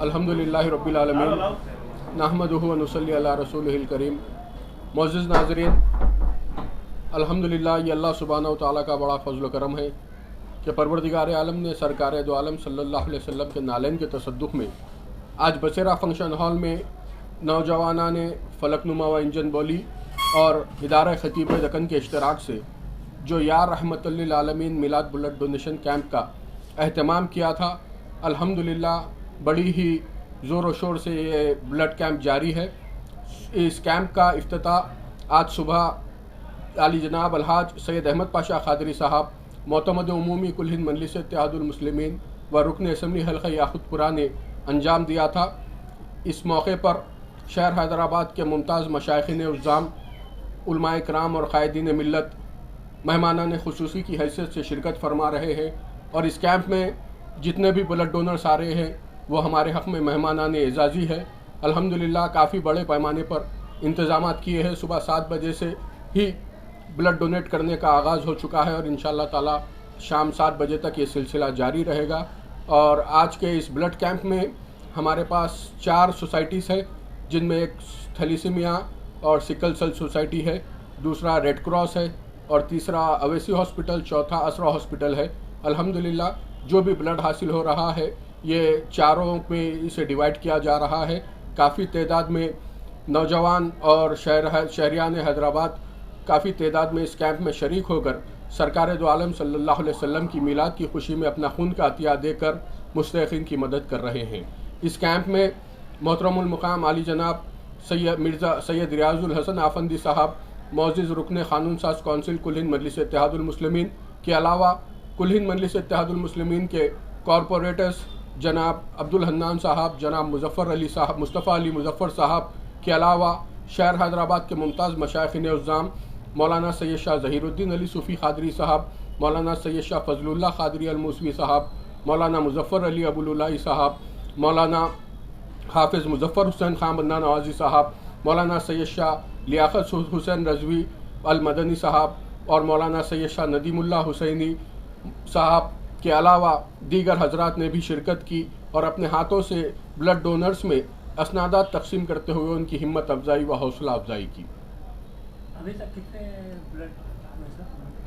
अल्हम्दुलिल्लाहि रब्बिल आलमीन नहमदुहु व नुसल्ली अला रसूलिहिल करीम। मुअज़्ज़िज़ नाज़रीन, अल्हम्दुलिल्लाह ये अल्लाह सुब्हानहु व तआला का बड़ा फज़्ल व करम है कि परवरदिगार आलम ने सरकार दो आलम सल्लल्लाहु अलैहि वसल्लम के नालैन के तसद्दुक़ में आज बसेरा फंक्शन हॉल में नौजवाना ने फ़लकनुमा व इंजन बोली और इदारा ख़तीब दक्कन के इश्तराक से जो या रहमतुल लिल आलमीन मिलाद ब्लड डोनेशन कैंप का अहतमाम किया था। अल्हम्दुलिल्लाह बड़ी ही ज़ोर व शोर से ये ब्लड कैंप जारी है। इस कैंप का इफ्तिताह आज सुबह आली जनाब अलहाज सैयद अहमद पाशा क़ादरी साहब मोतमद उमूमी कुल हिंद मजलिस इत्तेहादुल मुस्लिमीन व रुकन असम्बली हल्क़ा याक़ूतपुरा ने अंजाम दिया था। इस मौके पर शहर हैदराबाद के मुमताज़ मशाइख़ीन उज़्ज़ाम, उलमाए किराम और क़ायदीन मिल्लत मेहमानान ख़ुसूसी की हैसियत से शिरकत फरमा रहे हैं और इस कैंप में जितने भी ब्लड डोनर्स आ रहे हैं वो हमारे हक़ में मेहमानान एज़ाज़ी है। अल्हम्दुलिल्लाह काफ़ी बड़े पैमाने पर इंतज़ामात किए हैं। सुबह 7 बजे से ही ब्लड डोनेट करने का आगाज़ हो चुका है और इंशाअल्लाह ताला शाम 7 बजे तक ये सिलसिला जारी रहेगा। और आज के इस ब्लड कैंप में हमारे पास 4 सोसाइटीज़ है, जिनमें एक थैलीसीमिया और सिकल सेल सोसाइटी है, दूसरा रेड क्रॉस है और तीसरा अवैसी हॉस्पिटल, चौथा असरा हॉस्पिटल है। अल्हम्दुलिल्लाह जो भी ब्लड हासिल हो रहा है ये चारों में इसे डिवाइड किया जा रहा है। काफ़ी तादाद में नौजवान और शहरियान हैदराबाद काफ़ी तादाद में इस कैंप में शरीक होकर सरकार दो आलम सल्लल्लाहु अलैहि वसल्लम की मिलाद की खुशी में अपना खून का अतिया देकर मुस्तहिक़ीन की मदद कर रहे हैं। इस कैंप में मोहतरमुल मुक़ाम आली जनाब सैयद रियाजुल हसन आफंदी साहब, मौजूद रुकन क़ानून साज़ कौंसिल कुल हिंद मजलिस इत्तेहादुल मुस्लिमीन के अलावा कुल हिंद मजलिस इत्तेहादुल मुस्लिमीन के कॉरपोरेटर्स जनाब अब्दुल हन्नान साहब, जनाब मुस्तफ़ा अली मुज़फ़्फ़र साहब के अलावा शहर हैदराबाद के मुमताज़ मशाइख़ीन उज़्ज़ाम मौलाना सैयद शाह ज़हीरुद्दीन अली सूफ़ी क़ादरी साहब, मौलाना सैयद शाह फ़ज़लुल्लाह क़ादरी अल-मूसवी साहब, मौलाना मुज़फ़्फ़र अली अबुलुल्लाह साहब, मौलाना हाफ़िज़ मुज़फ़्फ़र हुसैन ख़ान बन्ना नवाज़ी साहब, मौलाना सैयद शाह लियाक़त हुसैन रज़वी अल-मदनी साहब और मौलाना सैयद शाह नदीमुल्लाह हुसैनी साहब के अलावा दीगर हज़रात ने भी शिरकत की और अपने हाथों से ब्लड डोनर्स में असनादात तक़सीम करते हुए उनकी हिम्मत अफजाई व हौसला अफजाई की। अभी तक कितने ब्लड?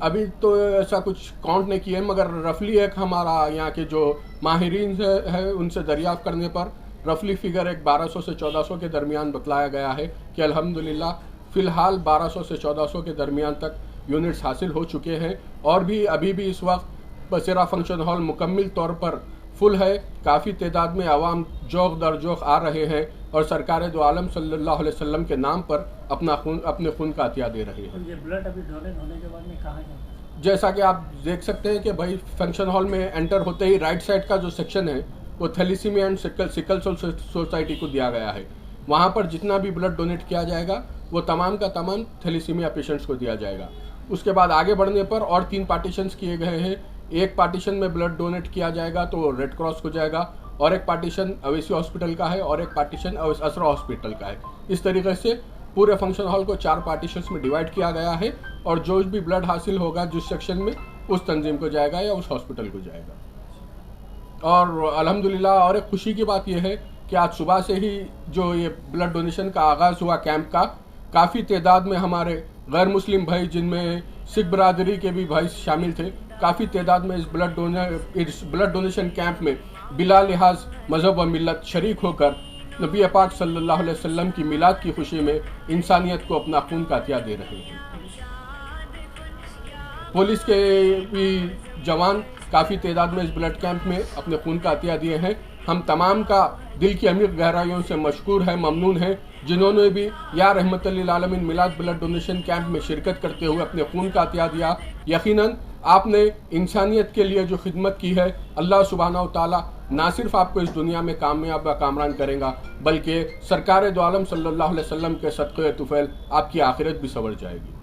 अभी तो ऐसा कुछ काउंट नहीं किया है, मगर रफली एक हमारा यहाँ के जो माहिरीन है उनसे दरियाफ़्त करने पर रफली फ़िगर एक 1200 से 1400 के दरमियान बतलाया गया है कि अल्हम्दुलिल्लाह फ़िलहाल 1200 से 1400 के दरमियान तक यूनिट्स हासिल हो चुके हैं और भी अभी भी इस वक्त बसेरा फंक्शन हॉल मुकम्मल तौर पर फुल है। काफ़ी तादाद में आवाम जोक दर जोक आ रहे हैं और सरकार दो आलम सल्लल्लाहु अलैहि वसल्लम के नाम पर अपने खून का अतिया दे रहे हैं। ये ब्लड अभी डोनेट होने के बाद में कहाँ जाए? जैसा कि आप देख सकते हैं कि भाई फंक्शन हॉल में एंटर होते ही राइट साइड का जो सेक्शन है वो thalassemia and sickle cell society को दिया गया है। वहाँ पर जितना भी ब्लड डोनेट किया जाएगा वो तमाम का तमाम थैलीसीमिया पेशेंट्स को दिया जाएगा। उसके बाद आगे बढ़ने पर और 3 पार्टीशंस किए गए हैं। एक पार्टीशन में ब्लड डोनेट किया जाएगा तो रेड क्रॉस को जाएगा और एक पार्टीशन अवैसी हॉस्पिटल का है और एक पार्टीशन असरा हॉस्पिटल का है। इस तरीके से पूरे फंक्शन हॉल को 4 पार्टीशंस में डिवाइड किया गया है और जो भी ब्लड हासिल होगा जिस सेक्शन में उस तंजीम को जाएगा या उस हॉस्पिटल को जाएगा। और अल्हम्दुलिल्लाह और एक खुशी की बात यह है कि आज सुबह से ही जो ये ब्लड डोनेशन का आगाज़ हुआ कैंप का, काफ़ी तादाद में हमारे गैर मुस्लिम भाई जिनमें सिख बरादरी के भी भाई शामिल थे, काफ़ी तादाद में इस ब्लड डोनेशन कैंप में बिला लिहाज मज़हब व मिल्लत शरीक होकर नबी पाक सल्लल्लाहु अलैहि वसल्लम की मिलाद की खुशी में इंसानियत को अपना खून का अतिया दे रहे हैं। पुलिस के भी जवान काफ़ी तादाद में इस ब्लड कैंप में अपने खून का अतिया दिए हैं। हम तमाम का दिल की अमीर गहराइयों से मशकूर है, ममनून है, जिन्होंने भी या रहमतुल लिल आलमीन मिलाद ब्लड डोनेशन कैंप में शिरकत करते हुए अपने खून का अतिया दिया। यकीनन आपने इंसानियत के लिए जो खिदमत की है, अल्लाह सुब्हानहु व तआला ना सिर्फ आपको इस दुनिया में कामयाब व कामरान करेगा बल्कि सरकार दो आलम सल्लल्लाहु अलैहि वसल्लम के सदक़े तुफ़ैल आपकी आखिरत भी संवर जाएगी।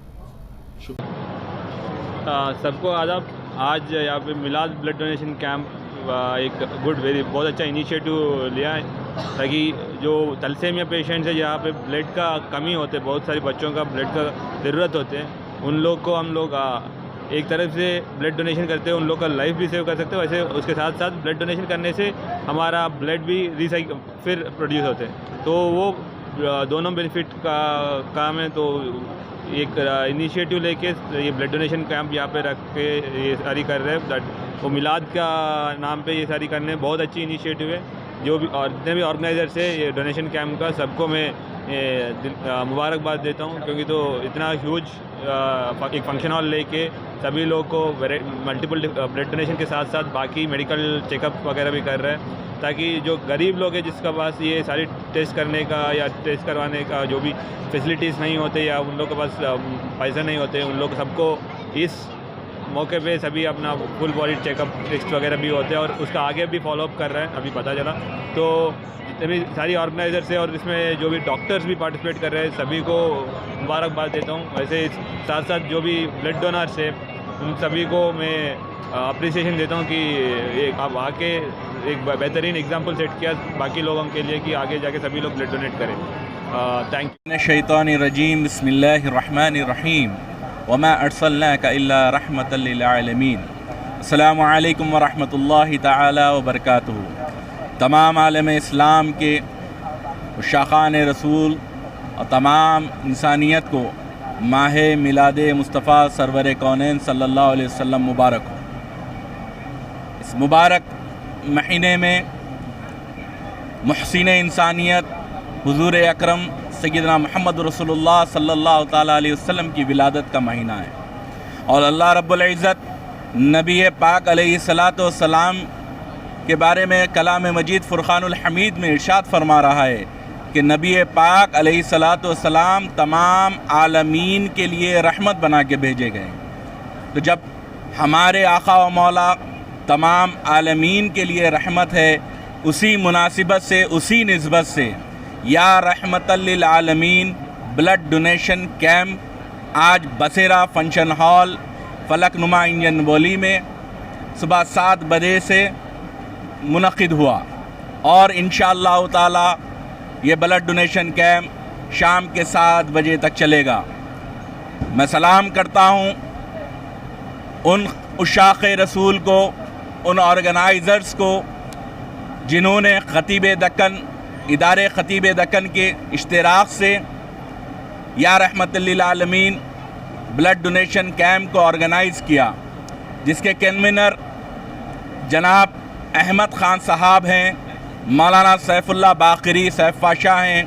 शुक्रिया। सबको आदाब। आज यहाँ पे मिलाद ब्लड डोनेशन कैंप एक बहुत अच्छा इनिशिएटिव लिया है ताकि जो थैलेसीमिया पेशेंट्स है जहाँ पे ब्लड का कमी होते, बहुत सारे बच्चों का ब्लड का ज़रूरत होते हैं, उन लोग को हम लोग ایک طرف سے بلڈ ڈونیشن کرتے ہیں ان لوگ کا لائف بھی سیو کر سکتے ہیں، ویسے اس کے ساتھ ساتھ بلڈ ڈونیشن کرنے سے ہمارا بلڈ بھی پھر پروڈیوس ہوتے ہیں، تو وہ دونوں بینیفٹ کا کام ہے۔ تو ایک انیشیٹو لے کے یہ بلڈ ڈونیشن کیمپ یہاں پہ رکھ کے یہ ساری کر رہے ہیں، وہ میلاد کا نام پہ یہ ساری کرنے بہت اچھی انیشیٹو ہے۔ جو بھی اور جتنے بھی آرگنائزرس ہے یہ ڈونیشن کیمپ کا، سب کو میں مبارکباد دیتا ہوں، کیونکہ تو اتنا ہیوج ایک فنکشن ہال لے کے سبھی لوگ کو ملٹیپل بلڈ ڈونیشن کے ساتھ ساتھ باقی میڈیکل چیک اپ وغیرہ بھی کر رہے ہیں، تاکہ جو غریب لوگ ہیں جس کا پاس یہ ساری ٹیسٹ کرنے کا یا ٹیسٹ کروانے کا جو بھی فیسلٹیز نہیں ہوتے یا ان لوگ کے پاس پیسے نہیں ہوتے، ان لوگ سب کو اس موقع پہ سبھی اپنا full body check up test وغیرہ بھی ہوتے ہیں، اور اس کا آگے بھی فالو اپ کر رہے ہیں، ابھی پتہ چلا۔ تو جتنے بھی ساری آرگنائزرس ہیں اور اس میں جو بھی ڈاکٹرز بھی پارٹیسپیٹ کر رہے ہیں، سبھی کو مبارکباد دیتا ہوں۔ ویسے ساتھ ساتھ جو بھی بلڈ ڈونرس ہیں ان سبھی کو میں اپریسیشن دیتا ہوں کہ آپ آ کے ایک بہترین ایگزامپل سیٹ کیا باقی لوگوں کے لیے کہ آگے جا کے سبھی لوگ بلڈ ڈونیٹ کریں۔ Thank you. الشیطان الرجیم، بسم اللہ الرحمن الرحیم، وما ارسلناک الا رحمۃ للعالمین۔ السلام علیکم ورحمۃ اللہ تعالی وبرکاتہ۔ تمام عالم اسلام کے عشاقان رسول اور تمام انسانیت کو ماہ میلاد مصطفیٰ سرور کونین صلی اللہ علیہ وسلم مبارک ہو۔ اس مبارک مہینے میں محسن انسانیت حضور اکرم سیدنا محمد رسول اللہ صلی اللہ تعالیٰ علیہ وسلم کی ولادت کا مہینہ ہے، اور اللہ رب العزت نبی پاک علیہ الصلاۃ والسلام کے بارے میں کلام مجید فرقان الحمید میں ارشاد فرما رہا ہے کہ نبی پاک علیہ الصلاۃ والسلام تمام عالمین کے لیے رحمت بنا کے بھیجے گئے۔ تو جب ہمارے آقا و مولا تمام عالمین کے لیے رحمت ہے، اسی مناسبت سے، اسی نسبت سے یا رحمت للعالمین بلڈ ڈونیشن کیمپ آج بسیرا فنکشن ہال فلک نما انجن بولی میں صبح 7 بجے سے منعقد ہوا، اور انشاءاللہ تعالی یہ بلڈ ڈونیشن کیمپ شام کے 7 بجے تک چلے گا۔ میں سلام کرتا ہوں ان عشاق رسول کو، ان آرگنائزرز کو جنہوں نے خطیب دکن، ادارے خطیب دکن کے اشتراک سے یا رحمت للعالمین بلڈ ڈونیشن کیمپ کو آرگنائز کیا، جس کے کنوینر جناب احمد خان صاحب ہیں، مولانا سیف اللہ باقری سیف پاشا ہیں،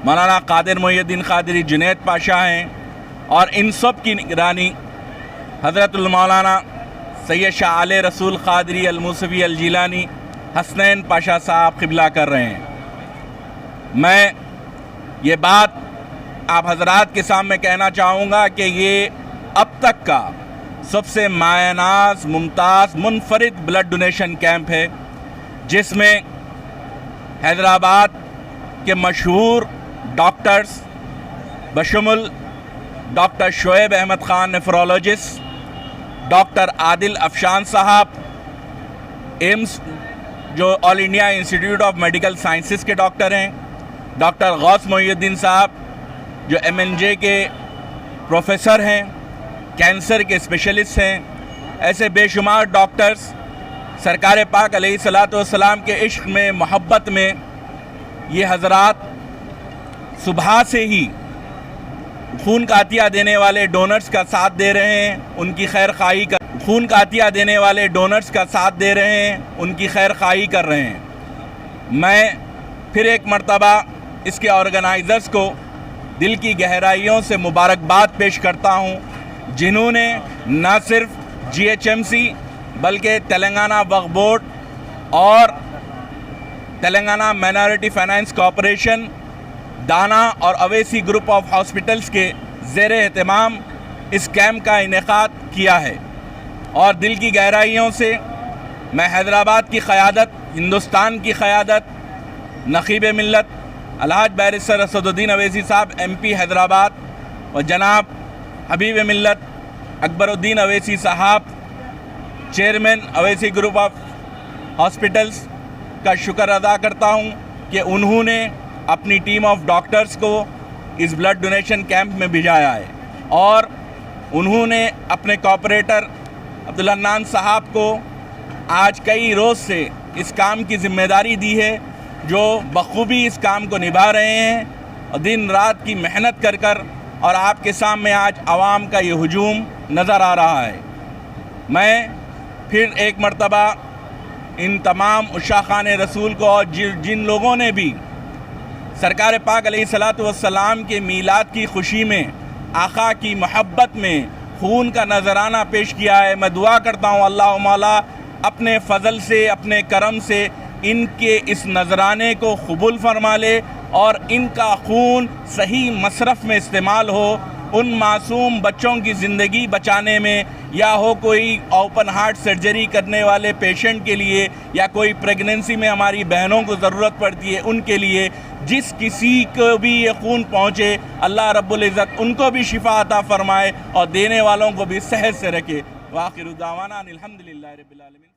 مولانا قادر محی الدین قادری جنید پاشا ہیں، اور ان سب کی نگرانی حضرت المولانا سید شاہ علیہ رسول قادری الموسوی الجیلانی حسنین پاشا صاحب قبلہ کر رہے ہیں۔ میں یہ بات آپ حضرات کے سامنے کہنا چاہوں گا کہ یہ اب تک کا سب سے مایہ ناز، ممتاز، منفرد بلڈ ڈونیشن کیمپ ہے، جس میں حیدرآباد کے مشہور ڈاکٹرز بشمول doctor Shoaib Ahmed Khan nephrologist, doctor Adil Afshan صاحب ایمس جو all India institute of medical sciences کے ڈاکٹر ہیں، ڈاکٹر غوث محی الدین صاحب جو MNJ کے پروفیسر ہیں، کینسر کے اسپیشلسٹ ہیں، ایسے بے شمار ڈاکٹرز سرکار پاک علیہ الصلاۃ والسلام کے عشق میں، محبت میں یہ حضرات صبح سے ہی خون کا عطیہ دینے والے ڈونرز کا ساتھ دے رہے ہیں، ان کی خیر خواہی کا خون کا عطیہ دینے والے ڈونرز کا ساتھ دے رہے ہیں، ان کی خیر خواہی کر رہے ہیں۔ میں پھر ایک مرتبہ اس کے آرگنائزرز کو دل کی گہرائیوں سے مبارکباد پیش کرتا ہوں، جنہوں نے نہ صرف GHMC بلکہ تلنگانہ وقف بورڈ اور تلنگانہ مائنارٹی فائنانس کارپوریشن، دانا اور اویسی گروپ آف ہاسپٹلز کے زیر اہتمام اس کیمپ کا انعقاد کیا ہے، اور دل کی گہرائیوں سے میں حیدرآباد کی قیادت، ہندوستان کی قیادت، نقیب ملت الحاج بیرسٹر اسد الدین اویسی صاحب MP حیدرآباد، اور جناب حبیب ملت اکبر الدین اویسی صاحب chairman Owaisi group of hospitals کا شکر ادا کرتا ہوں کہ انہوں نے اپنی ٹیم آف ڈاکٹرز کو اس بلڈ ڈونیشن کیمپ میں بھیجایا ہے، اور انہوں نے اپنے کوآپریٹر عبداللہ عدنان صاحب کو آج کئی روز سے اس کام کی ذمہ داری دی ہے، جو بخوبی اس کام کو نبھا رہے ہیں اور دن رات کی محنت کر اور آپ کے سامنے آج عوام کا یہ ہجوم نظر آ رہا ہے۔ میں پھر ایک مرتبہ ان تمام عشاقان رسول کو اور جن لوگوں نے بھی سرکار پاک علیہ الصلاۃ والسلام کے میلاد کی خوشی میں آقا کی محبت میں خون کا نذرانہ پیش کیا ہے، میں دعا کرتا ہوں اللہ مولا اپنے فضل سے، اپنے کرم سے ان کے اس نذرانے کو قبول فرما لے اور ان کا خون صحیح مصرف میں استعمال ہو، ان معصوم بچوں کی زندگی بچانے میں، یا ہو کوئی اوپن ہارٹ سرجری کرنے والے پیشنٹ کے لیے، یا کوئی پریگننسی میں ہماری بہنوں کو ضرورت پڑتی ہے ان کے لیے، جس کسی کو بھی یہ خون پہنچے اللہ رب العزت ان کو بھی شفا عطا فرمائے اور دینے والوں کو بھی صحت سے رکھے۔ وآخر دعوانا الحمدللہ رب العالمین۔